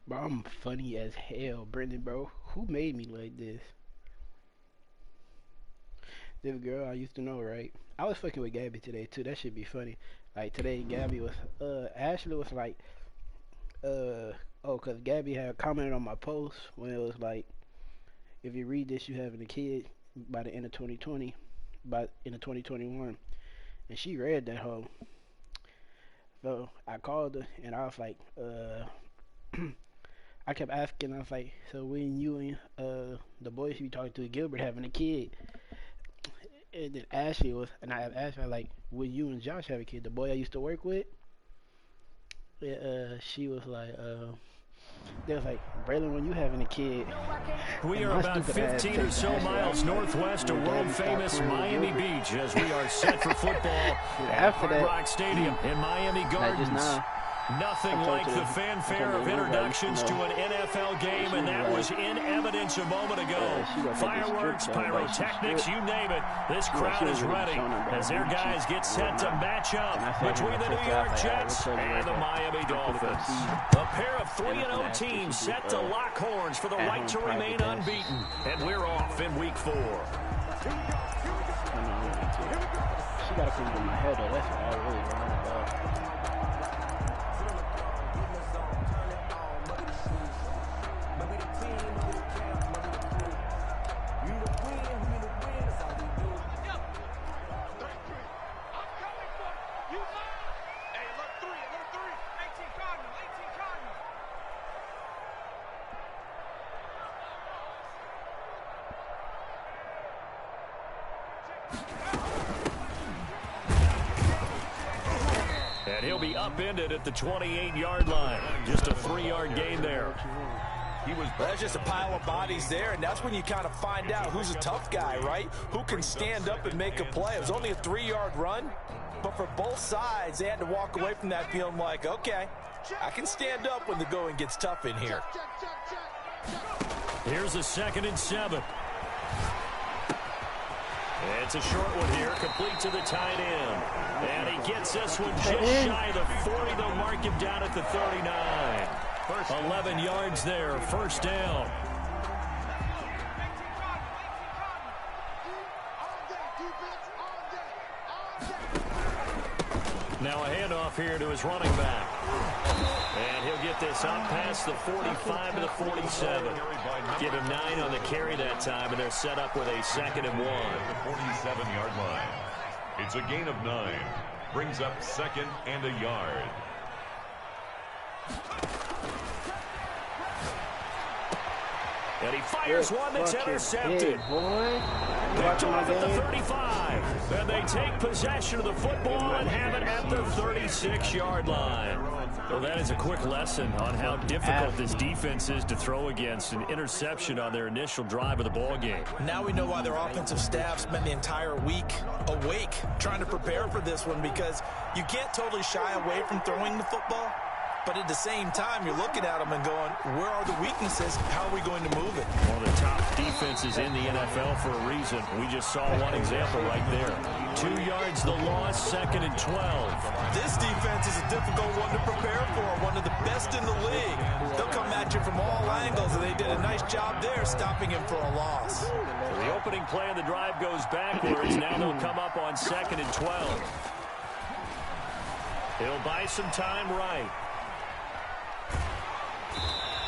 Bro, I'm funny as hell, Brendan, bro. Who made me like this? This girl I used to know, right? I was fucking with Gabby today too. That should be funny. Like today, Gabby was, Ashley was like, oh, cause Gabby had commented on my post when it was like, if you read this, you having a kid by the end of 2020, by in the 2021, and she read that whole. So I called her and I was like, I kept asking. I was like, so when you and the boy she be talking to, Gilbert, having a kid? And then Ashley was, and I asked her like, when you and Josh have a kid? The boy I used to work with. Yeah, she was like, they was like, Braylon, when you having a kid? We And are my about stupid ass 15 or texted so Ashley, miles northwest of world-famous Miami Beach as we are set for football at Hard Rock Stadium in Miami Gardens. Nothing like the fanfare of introductions to an NFL game, and that was in evidence a moment ago. Fireworks, pyrotechnics, you name it. This crowd is ready as their guys get set to match up between the New York Jets and the Miami Dolphins. A pair of 3-0 teams set to lock horns for the right to remain unbeaten, and we're off in week 4. She got to put it in my head, though. That's what I really want. And he'll be upended at the 28-yard line. Just a 3-yard gain there. That's just a pile of bodies there, and that's when you kind of find out who's a tough guy, right? Who can stand up and make a play. It was only a 3-yard run, but for both sides, they had to walk away from that feeling like, okay, I can stand up when the going gets tough in here. Here's a 2nd and 7. It's a short one here, complete to the tight end. And he gets this one just shy of the 40. They'll mark him down at the 39. 11 yards there, first down. Now a handoff here to his running back. And he'll get this up past the 45 to the 47. Give him 9 on the carry that time, and they're set up with a 2nd and 1. The 47-yard line. It's a gain of 9. Brings up 2nd and a yard. And he fires one that's intercepted. Picked off at the 35. And they take possession of the football and have it at the 36-yard line. Well, that is a quick lesson on how difficult this defense is to throw against. An interception on their initial drive of the ball game. Now we know why their offensive staff spent the entire week awake trying to prepare for this one, because you can't totally shy away from throwing the football. But at the same time, you're looking at them and going, where are the weaknesses? How are we going to move it? One of the top defenses in the NFL for a reason. We just saw one example right there. 2 yards the loss, 2nd and 12. This defense is a difficult one to prepare for, one of the best in the league. They'll come at you from all angles, and they did a nice job there stopping him for a loss. So the opening play of the drive goes backwards. Now they'll come up on 2nd and 12. He'll buy some time right.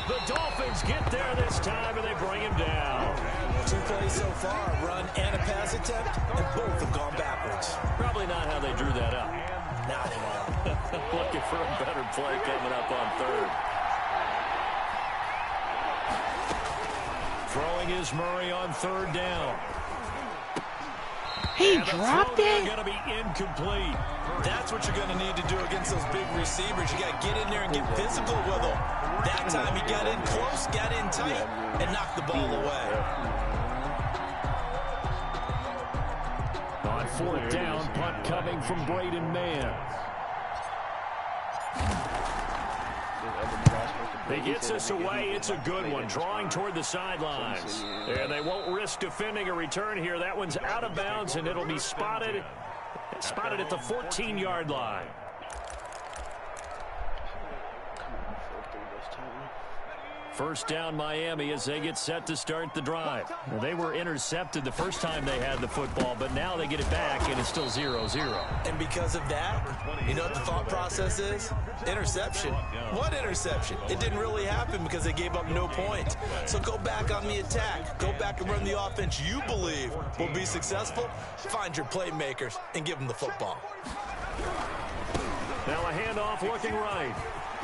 The Dolphins get there this time, and they bring him down. 2 plays so far, run and a pass attempt, and both have gone backwards. Probably not how they drew that up. Not at all. Looking for a better play coming up on 3rd. Throwing is Murray on 3rd down. He dropped it? Going to be incomplete. That's what you're going to need to do against those big receivers. You got to get in there and get physical with them. That time he got in close, got in tight, and knocked the ball away. On 4th down, punt coming from Braden Mann. He gets us away. It's a good one, drawing toward the sidelines. And they won't risk defending a return here. That one's out of bounds, and it'll be spotted at the 14-yard line. First down Miami as they get set to start the drive. Well, they were intercepted the first time they had the football, but now they get it back, and it's still 0-0. And because of that, you know what the thought process is? Interception. What interception? It didn't really happen because they gave up no points. So go back on the attack. Go back and run the offense you believe will be successful. Find your playmakers and give them the football. Now a handoff looking right.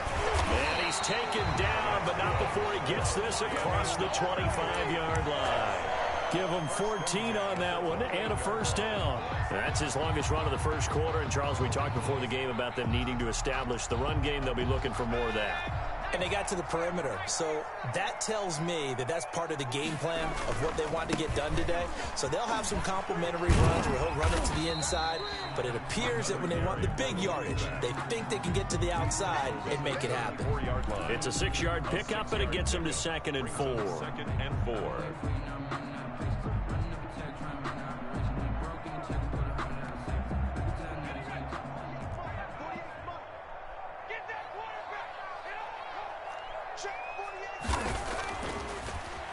And he's taken down, but not before he gets this across the 25-yard line. Give him 14 on that one and a first down. That's his longest run of the first quarter. And, Charles, we talked before the game about them needing to establish the run game. They'll be looking for more of that. And they got to the perimeter. So that tells me that that's part of the game plan of what they want to get done today. So they'll have some complimentary runs where he'll run it to the inside. But it appears that when they want the big yardage, they think they can get to the outside and make it happen. It's a 6-yard pickup, and it gets them to 2nd and 4. 2nd and 4.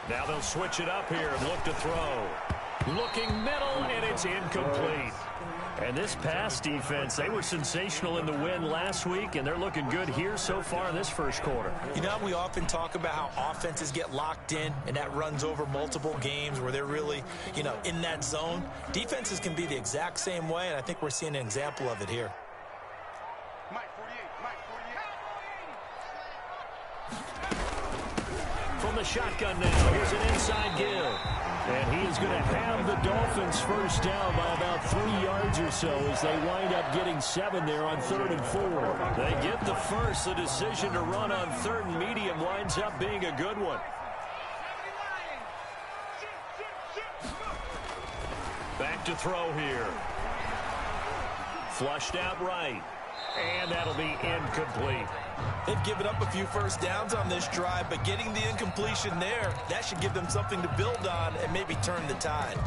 Now they'll switch it up here and look to throw. Looking middle, and it's incomplete. And this pass defense, they were sensational in the win last week, and they're looking good here so far in this first quarter. You know, we often talk about how offenses get locked in, and that runs over multiple games where they're really, you know, in that zone. Defenses can be the exact same way, and I think we're seeing an example of it here. From the shotgun now, here's an inside give. And he is going to have the Dolphins first down by about 3 yards or so as they wind up getting 7 there on 3rd and 4. They get the first. The decision to run on 3rd and medium winds up being a good one. Back to throw here. Flushed out right. And that'll be incomplete. They've given up a few first downs on this drive, but getting the incompletion there, that should give them something to build on and maybe turn the tide.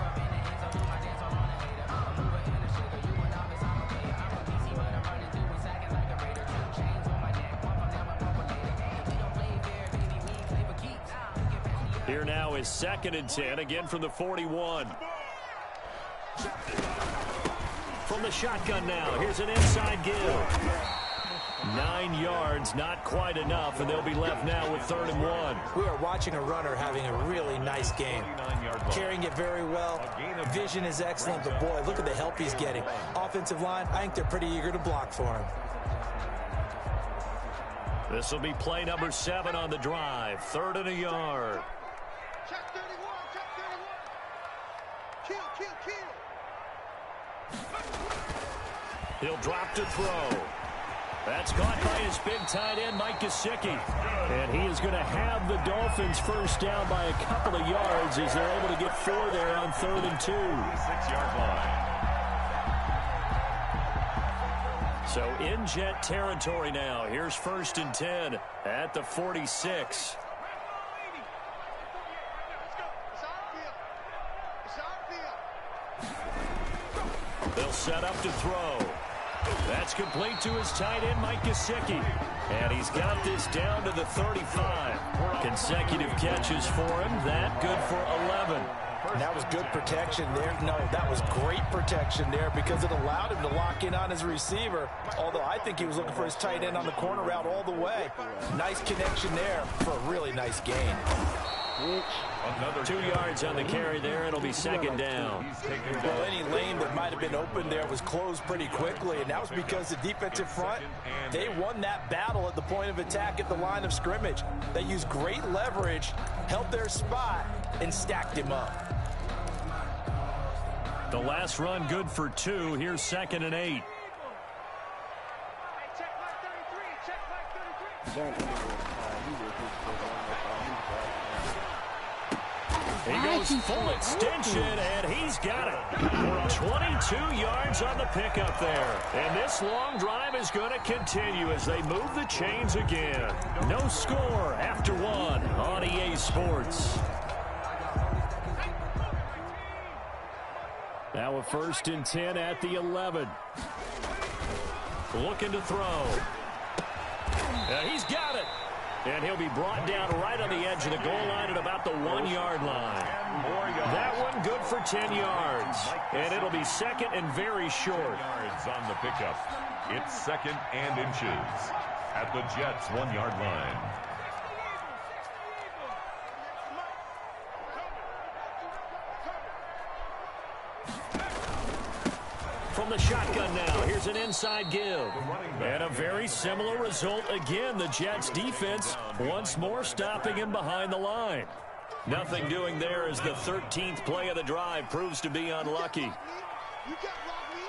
Here now is 2nd and 10, again from the 41. From the shotgun now, here's an inside give. 9 yards, not quite enough, and they'll be left now with 3rd and 1. We are watching a runner having a really nice game. Carrying it very well. Vision is excellent, but boy, look at the help he's getting. Offensive line, I think they're pretty eager to block for him. This will be play number 7 on the drive. 3rd and a yard. Check 31, check 31. Kill. He'll drop to throw. That's caught by his big tight end, Mike Gesicki. And he is going to have the Dolphins first down by a couple of yards as they're able to get 4 there on 3rd and 2. 6-yard line. So in Jet territory now. Here's 1st and 10 at the 46. They'll set up to throw. That's complete to his tight end, Mike Gesicki. And he's got this down to the 35. Consecutive catches for him. That good for 11. That was good protection there. No, that was great protection there because it allowed him to lock in on his receiver. Although I think he was looking for his tight end on the corner route all the way. Nice connection there for a really nice gain. 2 yards on the carry there. It'll be 2nd down. Well, any lane that might have been open there was closed pretty quickly, and that was because the defensive front, they won that battle at the point of attack at the line of scrimmage. They used great leverage, held their spot, and stacked him up. The last run good for 2. Here's 2nd and 8. He goes full extension, and he's got it. 22 yards on the pickup there. And this long drive is going to continue as they move the chains again. No score after 1 on EA Sports. Now a 1st and 10 at the 11. Looking to throw. He's got it. And he'll be brought down right on the edge of the goal line at about the 1-yard line. That one good for 10 yards. And it'll be second and very short. Yards on the pickup. It's second and inches at the Jets' 1-yard line. From the shotgun now, here's an inside give. And a very similar result again. The Jets defense once more stopping him behind the line. Nothing doing there as the 13th play of the drive proves to be unlucky. You can't block me.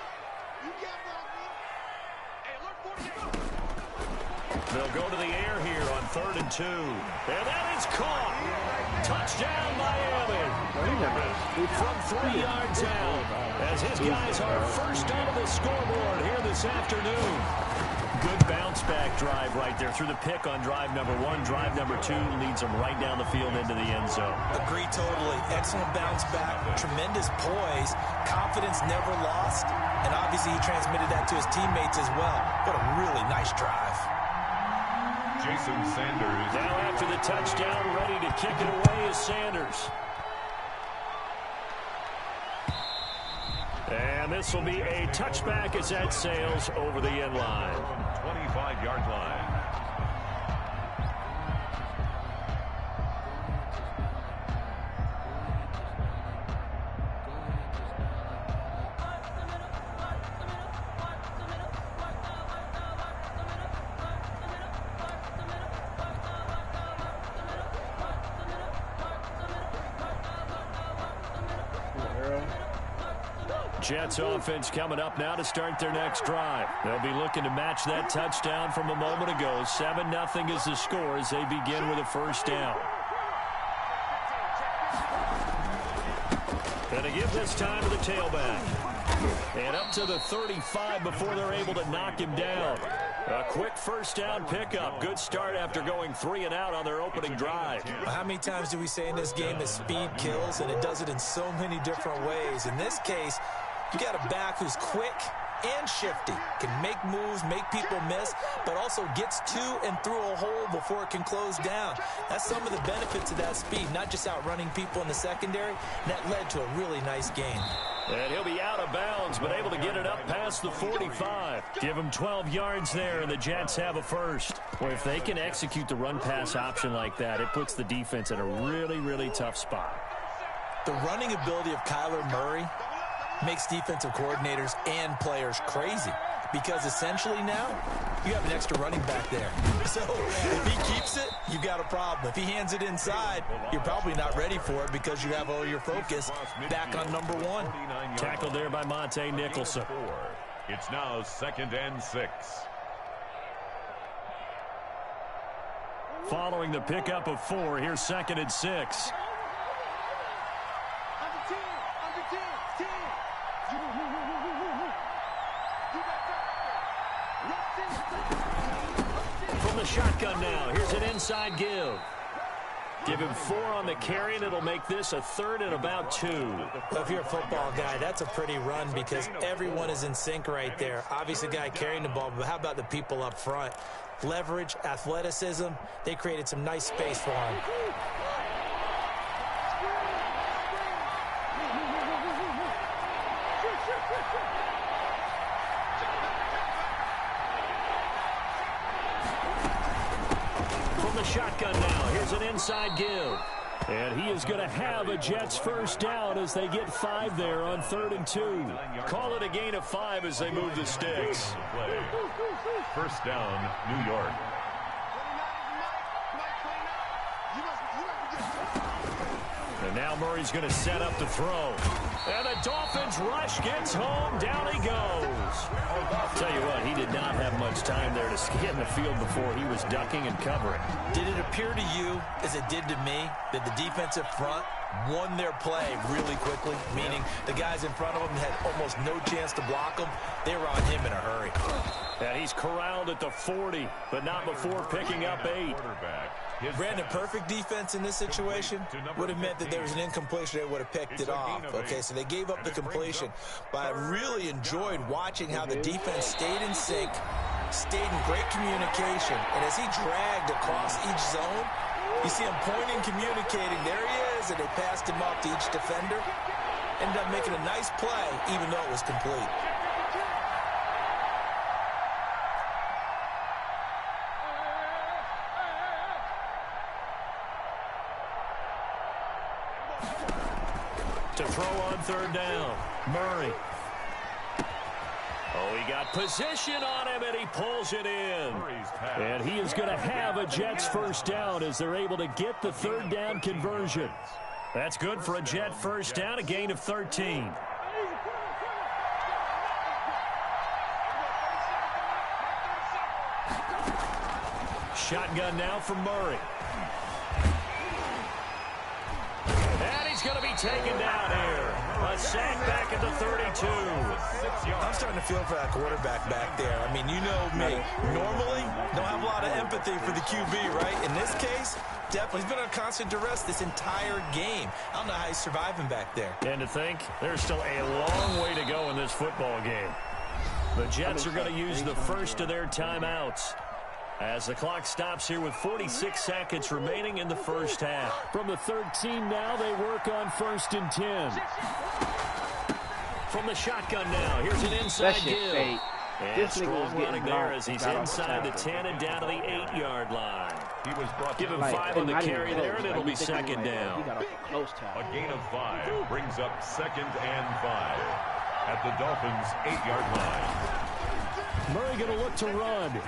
You can't block me. Hey, alert 48. They'll go to the air here on 3rd and 2. And that is caught. Touchdown, Miami. From 3 yards out, as his guys are first onto the scoreboard here this afternoon. Good bounce-back drive right there through the pick on drive number 1. Drive number 2 leads them right down the field into the end zone. Agree totally. Excellent bounce back, tremendous poise, confidence never lost, and obviously he transmitted that to his teammates as well. What a really nice drive. Jason Sanders. Now after the touchdown, ready to kick it away is Sanders. And this will be a touchback as that sails over the end line. 25-yard line. Jets offense coming up now to start their next drive. They'll be looking to match that touchdown from a moment ago. 7-0 is the score as they begin with a first down. And to give this time to the tailback. And up to the 35 before they're able to knock him down. A quick first down pickup. Good start after going 3 and out on their opening drive. How many times do we say in this game that speed kills, and it does it in so many different ways? In this case, you got a back who's quick and shifty, can make moves, make people miss, but also gets to and through a hole before it can close down. That's some of the benefits of that speed, not just outrunning people in the secondary. And that led to a really nice gain. And he'll be out of bounds, but able to get it up past the 45. Give him 12 yards there, and the Jets have a first. Well, if they can execute the run-pass option like that, it puts the defense in a really, really tough spot. The running ability of Kyler Murray makes defensive coordinators and players crazy, because essentially now you have an extra running back there. So if he keeps it, you've got a problem. If he hands it inside, you're probably not ready for it because you have all your focus back on number 1. Tackled there by Monte Nicholson. It's now 2nd and 6. Following the pickup of 4, here's 2nd and 6. From the shotgun now, here's an inside give. Give him 4 on the carry, and it'll make this a 3rd and about 2. Well, if you're a football guy, that's a pretty run because everyone is in sync right there. Obviously, the guy carrying the ball, but how about the people up front? Leverage, athleticism, they created some nice space for him. Shotgun now. Here's an inside give. And he is going to have a Jets first down as they get 5 there on 3rd and 2. Call it a gain of 5 as they move the sticks. First down, New York. And now Murray's going to set up the throw. And the Dolphins rush gets home. Down he goes. Tell you what, he did not have much time there to scan the field before he was ducking and covering. Did it appear to you, as it did to me, that the defensive front won their play really quickly? Meaning the guys in front of him had almost no chance to block him. They were on him in a hurry. And he's corralled at the 40, but not before picking up 8. Brandon, perfect defense in this situation would have meant that there was an incompletion. They would have picked it off. Okay, so they gave up the completion. But I really enjoyed watching how the defense stayed in sync, stayed in great communication. And as he dragged across each zone, you see him pointing, communicating. There he is, and they passed him off to each defender. Ended up making a nice play, even though it was complete. To throw on third down, Murray. Oh, he got position on him, and he pulls it in. And he is going to have a Jets first down as they're able to get the third down conversion. That's good for a Jet first down, a gain of 13. Shotgun now from Murray. And he's going to be taken down here. A sack back at the 32. I'm starting to feel for that quarterback back there. I mean, you know me. Normally, don't have a lot of empathy for the QB, right? In this case, definitely. He's been under constant duress this entire game. I don't know how he's surviving back there. And to think, there's still a long way to go in this football game. The Jets are going to use the first of their timeouts as the clock stops here with 46 seconds remaining in the first half. From the 13 now, they work on 1st and 10. From the shotgun now, here's an inside give. And strong running there as he's inside the 10 and down to the 8-yard line. He was brought Give him down 5 on the carry there, and it'll be second down. A gain of 5 brings up 2nd and 5 at the Dolphins' 8-yard line. Murray going to look to run.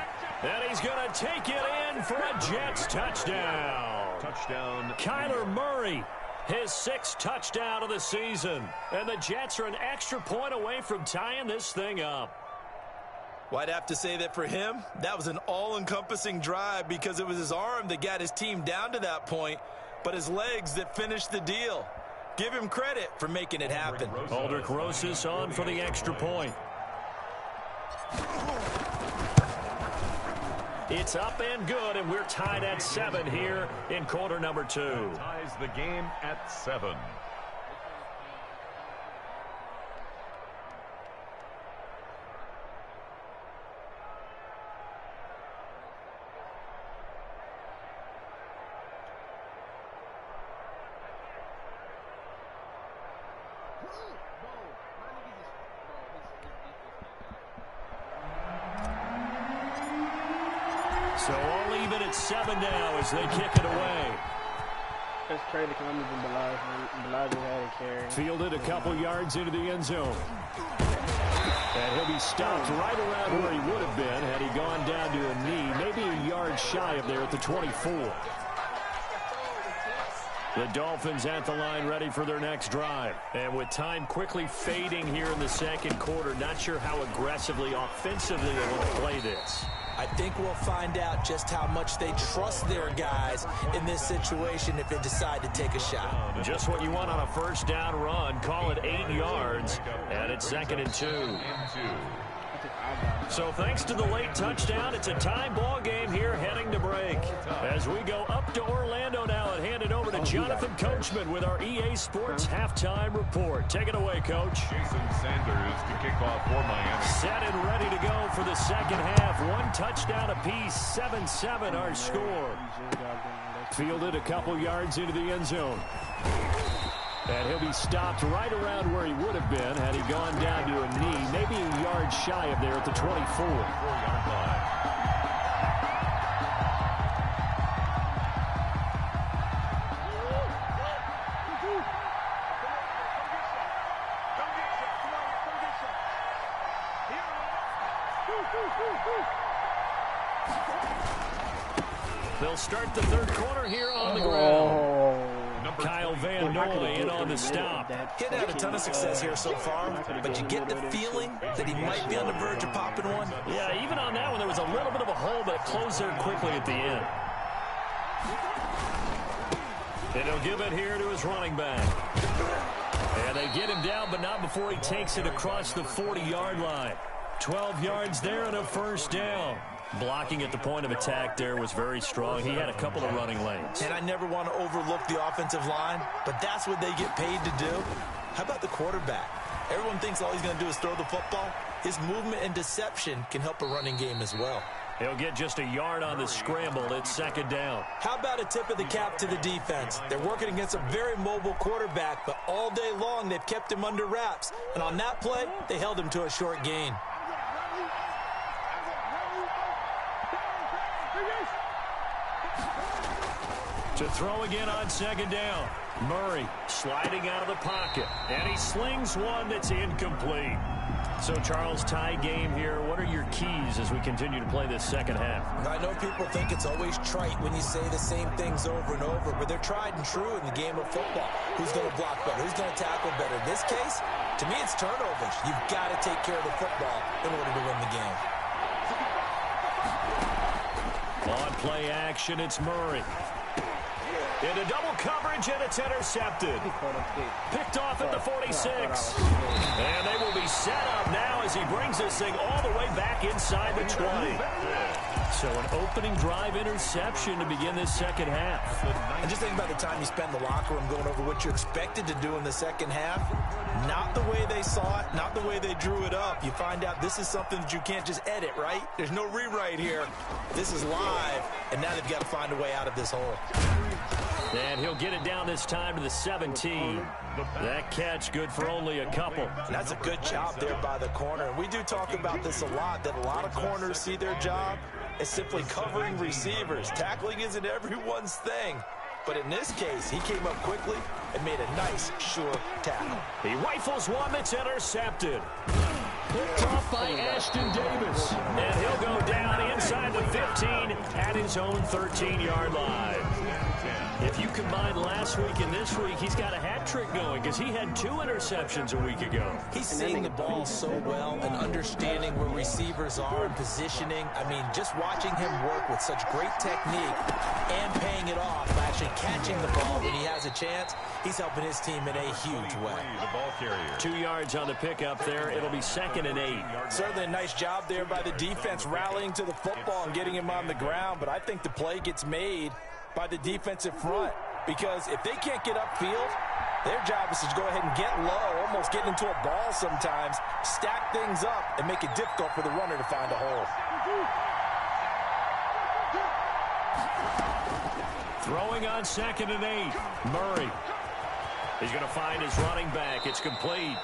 And he's going to take it in for a Jets touchdown. Touchdown. Kyler Murray, his 6th touchdown of the season. And the Jets are an extra point away from tying this thing up. Well, I'd have to say that for him, that was an all-encompassing drive because it was his arm that got his team down to that point, but his legs that finished the deal. Give him credit for making it happen. Aldrich Rosas on for the extra point. It's up and good, and we're tied at 7 here in quarter number 2. Ties the game at 7. So all even at 7 now as they kick it away. That's crazy because I'm even Bellagio had a carry. Fielded a couple yards into the end zone. And he'll be stopped right around where he would have been had he gone down to a knee, maybe a yard shy of there at the 24. The Dolphins at the line ready for their next drive. And with time quickly fading here in the second quarter, not sure how aggressively, offensively they want to play this. I think we'll find out just how much they trust their guys in this situation if they decide to take a shot. Just what you want on a first down run. Call it 8 yards. And it's 2nd and 2. So thanks to the late touchdown, it's a tie ball game here heading to break. As we go up to Orlando now and hand it over to Jonathan Coachman with our EA Sports halftime report. Take it away, Coach. Jason Sanders to kick off for Miami. Set and ready to go for the second half. 1 touchdown apiece, 7-7 our score. Fielded a couple yards into the end zone. And he'll be stopped right around where he would have been had he gone down to a knee, maybe a yard shy of there at the 24. 4-yard line. They'll start the third quarter here on the ground. Kyle Van Noy in on the stop. He hadn't had a ton of success here so far, but you get the feeling that he might be on the verge of popping one. Yeah, even on that one, there was a little bit of a hole, but it closed there quickly at the end. And he'll give it here to his running back. And they get him down, but not before he takes it across the 40-yard line. 12 yards there and a first down. Blocking at the point of attack there was very strong. He had a couple of running lanes. And I never want to overlook the offensive line, but that's what they get paid to do. How about the quarterback? Everyone thinks all he's going to do is throw the football. His movement and deception can help a running game as well. He'll get just a yard on the scramble. It's second down. How about a tip of the cap to the defense? They're working against a very mobile quarterback, but all day long they've kept him under wraps. And on that play, they held him to a short gain. To throw again on second down. Murray sliding out of the pocket. And he slings one that's incomplete. So, Charles, tie game here. What are your keys as we continue to play this second half? I know people think it's always trite when you say the same things over and over, but they're tried and true in the game of football. Who's going to block better? Who's going to tackle better? In this case, to me, it's turnovers. You've got to take care of the football in order to win the game. On play action, it's Murray. Into double coverage, and it's intercepted. Picked off at the 46. And they will be set up now as he brings this thing all the way back inside the 20. So an opening drive interception to begin this second half. And just think about the time you spend in the locker room going over what you expected to do in the second half. Not the way they saw it, not the way they drew it up. You find out this is something that you can't just edit, right? There's no rewrite here. This is live, and now they've got to find a way out of this hole. And he'll get it down this time to the 17. That catch good for only a couple. And that's a good job there by the corner. And we do talk about this a lot, that a lot of corners see their job as simply covering receivers. Tackling isn't everyone's thing. But in this case, he came up quickly and made a nice, sure tackle. He rifles one that's intercepted. Picked off by Ashton Davis. And he'll go down inside the 15 at his own 13-yard line. If you combine last week and this week, he's got a hat trick going because he had 2 interceptions a week ago. He's seeing the ball so well and understanding where receivers are and positioning. I mean, just watching him work with such great technique and paying it off by actually catching the ball when he has a chance, he's helping his team in a huge way. The ball carrier. 2 yards on the pickup there. It'll be 2nd and 8. Certainly a nice job there by the defense rallying to the football and getting him on the ground, but I think the play gets made by the defensive front, because if they can't get upfield, their job is to go ahead and get low, almost get into a ball sometimes, stack things up, and make it difficult for the runner to find a hole. Throwing on 2nd and 8. Murray. He's going to find his running back. It's complete.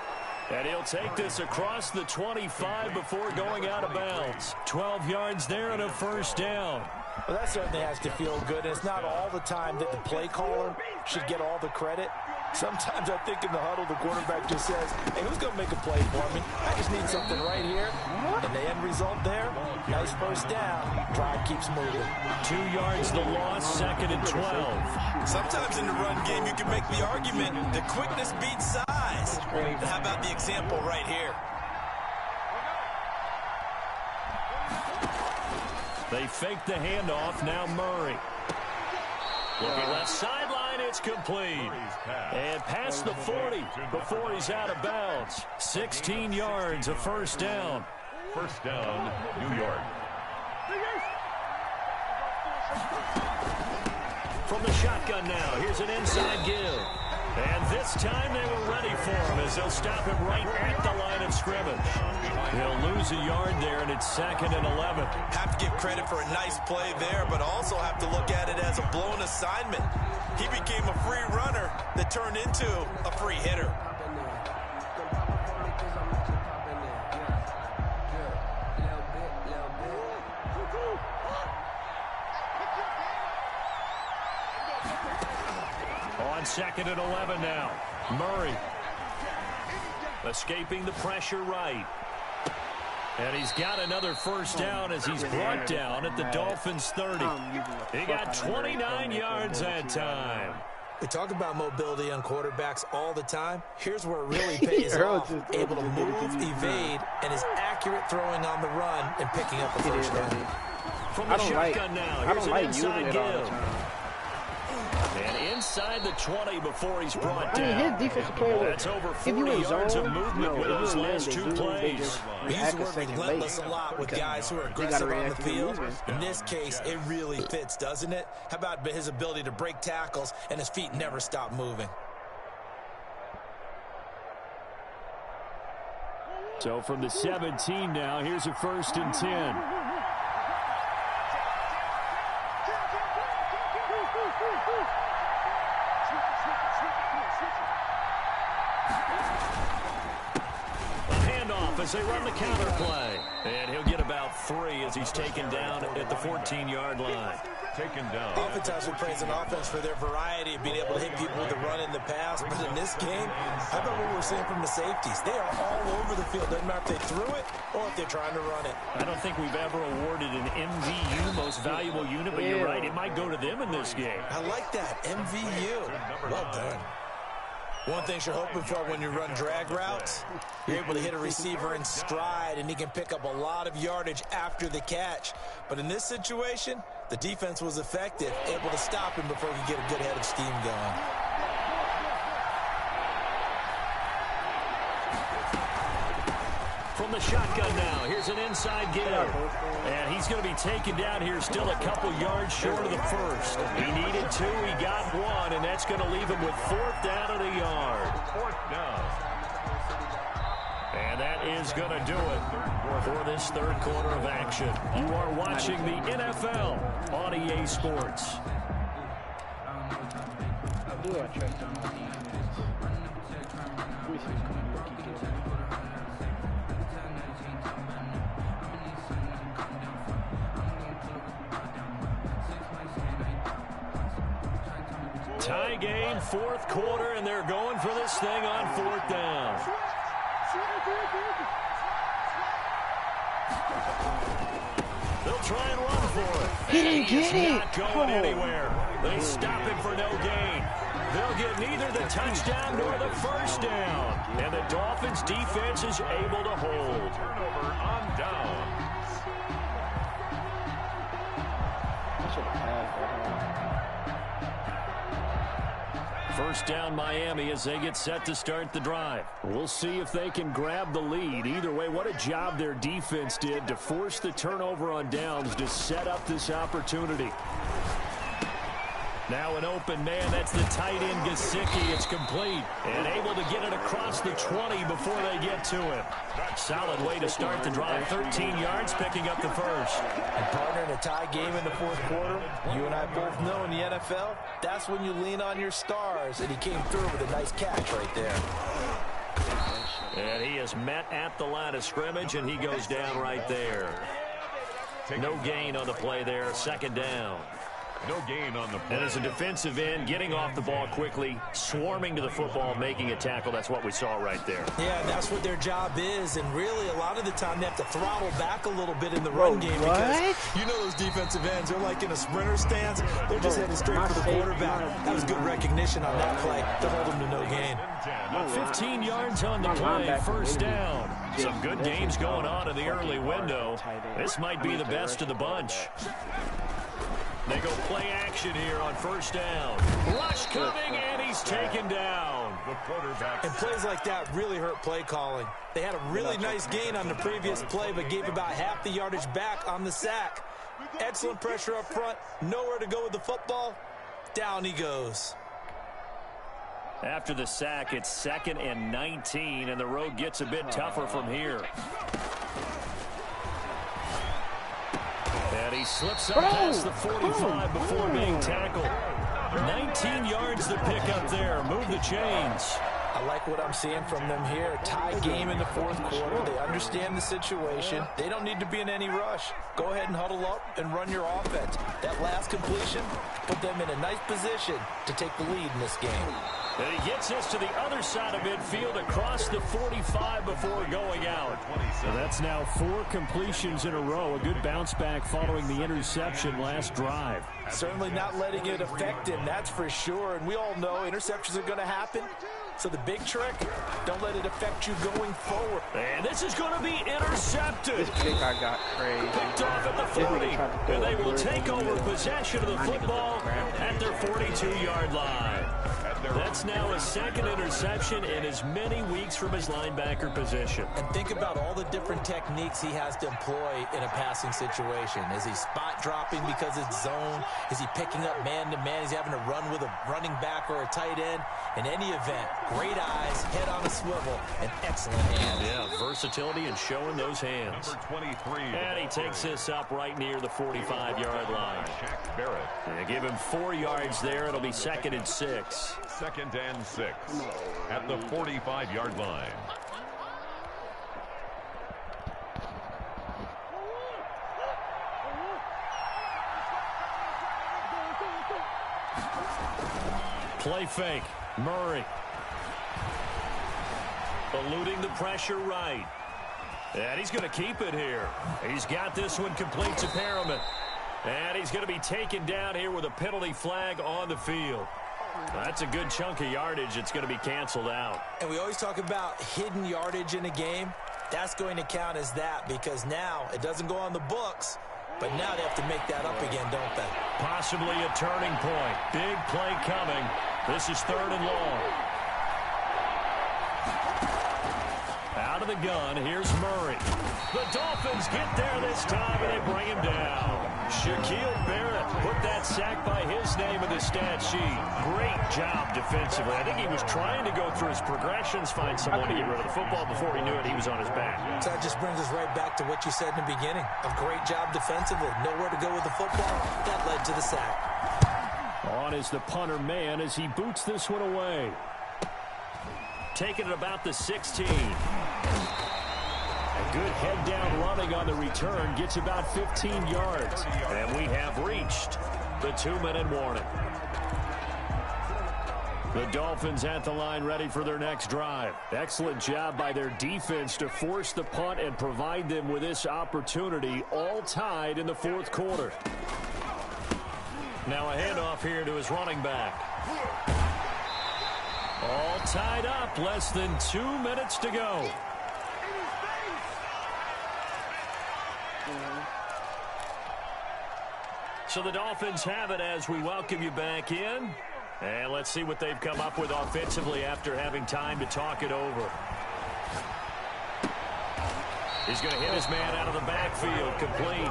And he'll take this across the 25 before going out of bounds. 12 yards there and a first down. Well, that certainly has to feel good. It's not all the time that the play caller should get all the credit. Sometimes I think in the huddle, the quarterback just says, hey, who's going to make a play for me? I just need something right here. And the end result there, nice first down. Drive keeps moving. 2 yards the loss, 2nd and 12. Sometimes in the run game, you can make the argument that quickness beats size. How about the example right here? They fake the handoff. Now Murray. Looking left sideline, it's complete. And past the 40 before he's out of bounds. 16 yards, a first down. First down, New York. From the shotgun now, here's an inside give. And this time they were ready for him as they'll stop him right at the line of scrimmage. He'll lose a yard there, and it's 2nd and 11. Have to give credit for a nice play there, but also have to look at it as a blown assignment. He became a free runner that turned into a free hitter. On 2nd and 11 now. Murray escaping the pressure right. And he's got another first down as he's brought down at the Dolphins' 30. He got 29 yards that time. We talk about mobility on quarterbacks all the time. Here's where it really pays off. Able to move, evade, and is accurate throwing on the run and picking up a first down. From the shotgun now, here's an inside give. And inside the 20 before he's brought down. I mean, his defensive player, that's over 40 yards of movement with those last 2 plays. We use the word relentless a lot with guys who are aggressive on the field. In this case, it really fits, doesn't it? How about his ability to break tackles and his feet never stop moving? So from the 17 now, here's a 1st and 10. As they run the counter play. And he'll get about 3 as he's taken down at the 14-yard line. Taken down. Oftentimes we praise an offense for their variety of being able to hit people with the run in the pass. But in this game, how about what we're seeing from the safeties? They are all over the field. Doesn't matter if they threw it or if they're trying to run it. I don't think we've ever awarded an MVU, most valuable unit, but you're right. It might go to them in this game. I like that. MVU. Well done. One thing you're hoping for when you run drag routes, you're able to hit a receiver in stride, and he can pick up a lot of yardage after the catch. But in this situation, the defense was effective, able to stop him before he could get a good head of steam going. From the shotgun now, here's an inside give. And he's going to be taken down here still a couple yards short of the 1st. He needed 2, he got 1, and that's going to leave him with 4th down at a yard. 4th down. And that is going to do it for this 3rd quarter of action. You are watching the NFL on EA Sports. Tie game, 4th quarter, and they're going for this thing on 4th down. They'll try and run for it. He didn't get it. Not going anywhere. They stop him for no gain. They'll get neither the touchdown nor the 1st down. And the Dolphins' defense is able to hold. Turnover on down. First down Miami as they get set to start the drive. We'll see if they can grab the lead. Either way, what a job their defense did to force the turnover on downs to set up this opportunity. Now an open man, that's the tight end Gesicki. It's complete and able to get it across the 20 before they get to him. Solid way to start the drive. 13 yards, picking up the 1st. And partner, in a tie game in the 4th quarter, you and I both know in the NFL, that's when you lean on your stars, and he came through with a nice catch right there. And he is met at the line of scrimmage, and he goes down right there. No gain on the play there, 2nd down. No gain on the play. And as a defensive end, getting off the ball quickly, swarming to the football, making a tackle. That's what we saw right there. Yeah, that's what their job is. And really, a lot of the time, they have to throttle back a little bit in the run game. Because you know those defensive ends, they're like in a sprinter stance. They're just heading straight for the quarterback. That was good recognition on that play to hold them to no gain. 15 yards on the play, 1st down. Some good games going on in the early window. This might be the best of the bunch. They go play action here on 1st down. Rush coming, and he's taken down. The quarterback. And plays like that really hurt play calling. They had a really nice gain on the previous play, but gave about half the yardage back on the sack. Excellent pressure up front. Nowhere to go with the football. Down he goes. After the sack, it's 2nd and 19, and the road gets a bit tougher from here. And he slips up past the 45 before being tackled. 19 yards to pick up there. Move the chains. I like what I'm seeing from them here. Tie game in the 4th quarter. They understand the situation. They don't need to be in any rush. Go ahead and huddle up and run your offense. That last completion put them in a nice position to take the lead in this game. And he gets us to the other side of midfield across the 45 before going out. So that's now 4 completions in a row. A good bounce back following the interception last drive. Certainly not letting it affect him, that's for sure. And we all know interceptions are going to happen. So the big trick, don't let it affect you going forward. And this is going to be intercepted. This kick I got crazy. Picked off at the 40. And they will take over possession of the football at their 42-yard line. That's now a 2nd interception in as many weeks from his linebacker position. And think about all the different techniques he has to employ in a passing situation. Is he spot dropping because it's zone? Is he picking up man-to-man? Is he having to run with a running back or a tight end? In any event, great eyes, head on a swivel, and excellent hands. Yeah, versatility and showing those hands. Number 23. And he takes this up right near the 45-yard line. They give him 4 yards there. It'll be 2nd and 6. 2nd and 6 at the 45-yard line. Play fake. Murray. Eluding the pressure right. And he's going to keep it here. He's got this one complete to Perriman. And he's going to be taken down here with a penalty flag on the field. That's a good chunk of yardage. It's going to be canceled out. And we always talk about hidden yardage in a game. That's going to count as that because now it doesn't go on the books, but now they have to make that up again, don't they? Possibly a turning point. Big play coming. This is 3rd and long. Out of the gun, here's Murray. The Dolphins get there this time, and they bring him down. Shaquille Barrett put that sack by his name in the stat sheet. Great job defensively. I think he was trying to go through his progressions, find someone to get rid of the football. Before he knew it, he was on his back. So that just brings us right back to what you said in the beginning. A great job defensively. Nowhere to go with the football. That led to the sack. On is the punter man as he boots this one away. Taking it about the 16. A good head down running on the return. Gets about 15 yards. And we have reached the 2-minute warning. The Dolphins at the line ready for their next drive. Excellent job by their defense to force the punt and provide them with this opportunity, all tied in the 4th quarter. Now a handoff here to his running back. All tied up, less than 2 minutes to go. So the Dolphins have it as we welcome you back in. And let's see what they've come up with offensively after having time to talk it over. He's going to hit his man out of the backfield, complete.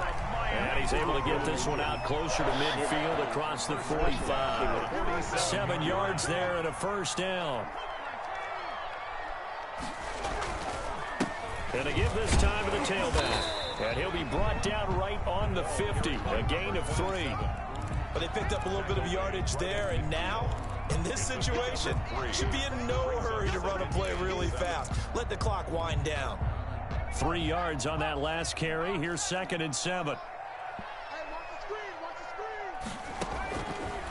And he's able to get this one out closer to midfield across the 45. 7 yards there and a 1st down. And they give this time to the tailback. And he'll be brought down right on the 50. A gain of 3. But they picked up a little bit of yardage there, and now, in this situation, should be in no hurry to run a play really fast. Let the clock wind down. 3 yards on that last carry. Here's 2nd and 7.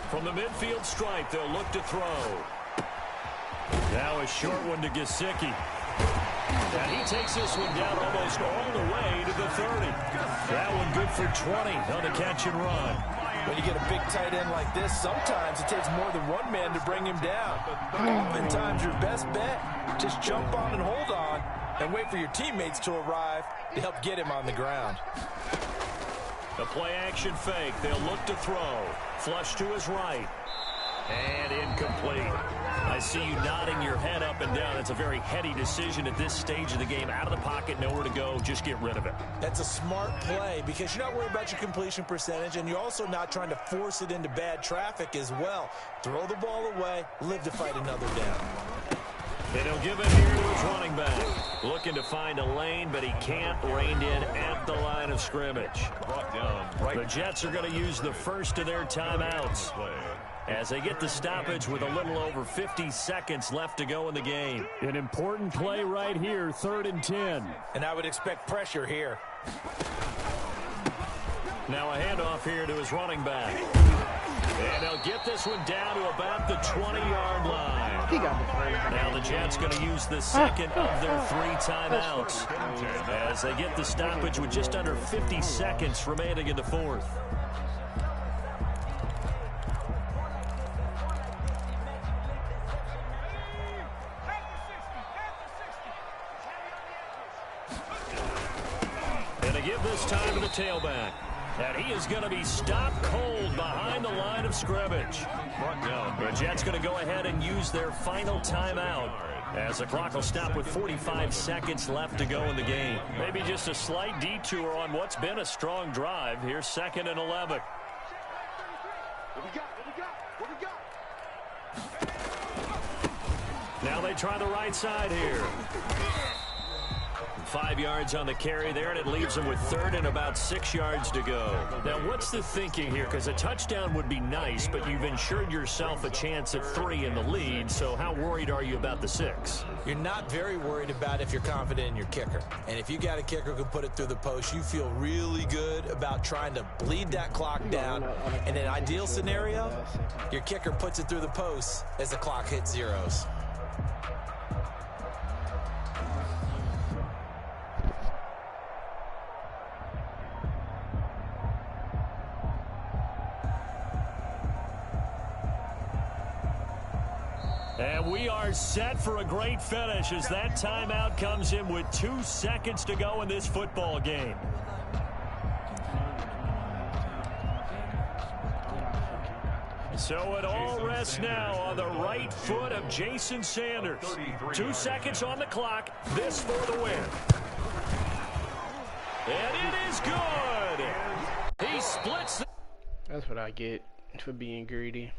From the midfield stripe, they'll look to throw. Now a short one to Gesicki. And he takes this one down almost all the way to the 30. That one good for 20 on the catch and run. When you get a big tight end like this, sometimes it takes more than one man to bring him down. Oftentimes your best bet, just jump on and hold on and wait for your teammates to arrive to help get him on the ground. The play-action fake. They'll look to throw. Flush to his right. And incomplete. I see you nodding your head up and down. That's a very heady decision at this stage of the game. Out of the pocket, nowhere to go. Just get rid of it. That's a smart play because you're not worried about your completion percentage, and you're also not trying to force it into bad traffic as well. Throw the ball away, live to fight another down. And he'll give it here to his running back. Looking to find a lane, but he can't. Reined in at the line of scrimmage. The Jets are going to use the first of their timeouts as they get the stoppage with a little over 50 seconds left to go in the game. An important play right here, 3rd and 10. And I would expect pressure here. Now a handoff here to his running back. And they'll get this one down to about the 20-yard line. He got the play. Now the Jets going to use the second of their 3 timeouts as they get the stoppage with just under 50 seconds remaining in the 4th. And they give this time to the tailback. And he is going to be stopped cold behind the line of scrimmage. The Jets going to go ahead and use their final timeout as the clock will stop with 45 seconds left to go in the game. Maybe just a slight detour on what's been a strong drive. Here's 2nd and 11. Now they try the right side here. 5 yards on the carry there, and it leaves them with 3rd and about 6 yards to go. Now, what's the thinking here? Because a touchdown would be nice, but you've ensured yourself a chance at 3 in the lead, so how worried are you about the 6? You're not very worried about if you're confident in your kicker. And if you got a kicker who can put it through the post, you feel really good about trying to bleed that clock down. In an ideal scenario, your kicker puts it through the post as the clock hits zeros. And we are set for a great finish as that timeout comes in with 2 seconds to go in this football game. So it all rests now on the right foot of Jason Sanders. 2 seconds on the clock. This for the win. And it is good. He splits. That's what I get for being greedy.